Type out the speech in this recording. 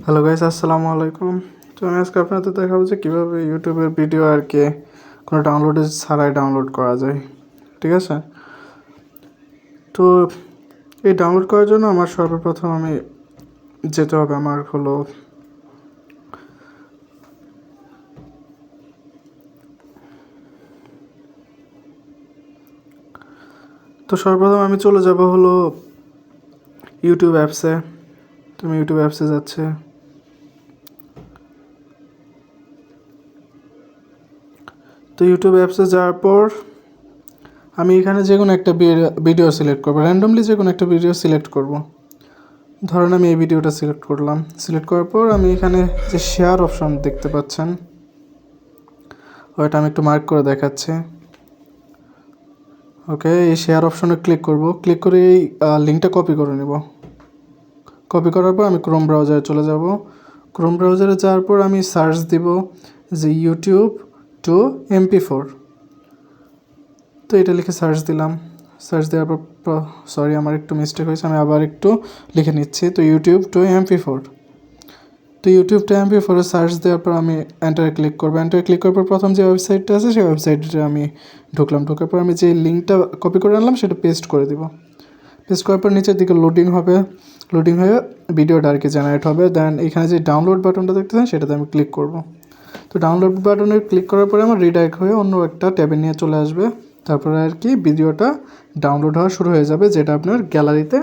Hello guys, আসসালামু আলাইকুম। তো আমি আজকে আপনাদের দেখাবো যে কীভাবে ইউটিউবের ভিডিও আর কি কোনো ডাউনলোডে ছাড়াই ডাউনলোড করা যায়। ঠিক আছে, তো এই ডাউনলোড করার জন্য আমার সর্বপ্রথম আমি যেতে হবে আমার হলো সর্বপ্রথম আমি চলে যাব হলো ইউটিউব অ্যাপসে। তুমি ইউটিউব অ্যাপসে যাচ্ছে, তো ইউটিউব অ্যাপসে যাওয়ার পর আমি এখানে যে কোনো একটা ভিডিও সিলেক্ট করবো, র্যান্ডমলি যে কোনো একটা ভিডিও সিলেক্ট করব। ধরেন আমি এই ভিডিওটা সিলেক্ট করলাম। সিলেক্ট করার পর আমি এখানে যে শেয়ার অপশন দেখতে পাচ্ছেন, ওইটা আমি একটু মার্ক করে দেখাচ্ছি। ওকে, এই শেয়ার অপশনে ক্লিক করব। ক্লিক করে এই লিঙ্কটা কপি করে নেব। কপি করার পর আমি ক্রোম ব্রাউজারে চলে যাব। ক্রোম ব্রাউজারে যাওয়ার পর আমি সার্চ দিব যে ইউটিউব টু MP4। তো এটা লিখে সার্চ দিলাম। সার্চ দেওয়ার পর সরি, আমার একটু মিস্টেক হয়েছে, আমি আবার একটু লিখে নিচ্ছি। তো ইউটিউব টু MP4। তো ইউটিউব টু MP4 সার্চ দেওয়ার পর আমি এন্টারে ক্লিক করবো। এন্টারে ক্লিক করার পর প্রথম যে ওয়েবসাইটটা আছে সেই ওয়েবসাইটে আমি ঢুকলাম। ঢোকার পর আমি যে লিঙ্কটা কপি করে আনলাম সেটা পেস্ট করে দিব। পেস্ট করার পর নিচের দিকে লোডিং হবে। লোডিং হয়ে ভিডিওটা আর কি জেনারেট হবে। দেন এখানে যে ডাউনলোড বাটনটা দেখতেছেন সেটাতে আমি ক্লিক করব। তো ডাউনলোড বাটনে ক্লিক করার পরে আমার রিডাইরেক্ট হয়ে অন্য একটা ট্যাবে নিয়ে চলে আসবে। তারপরে আর কি ভিডিওটা ডাউনলোড হওয়া শুরু হয়ে যাবে, যেটা আপনার গ্যালারিতে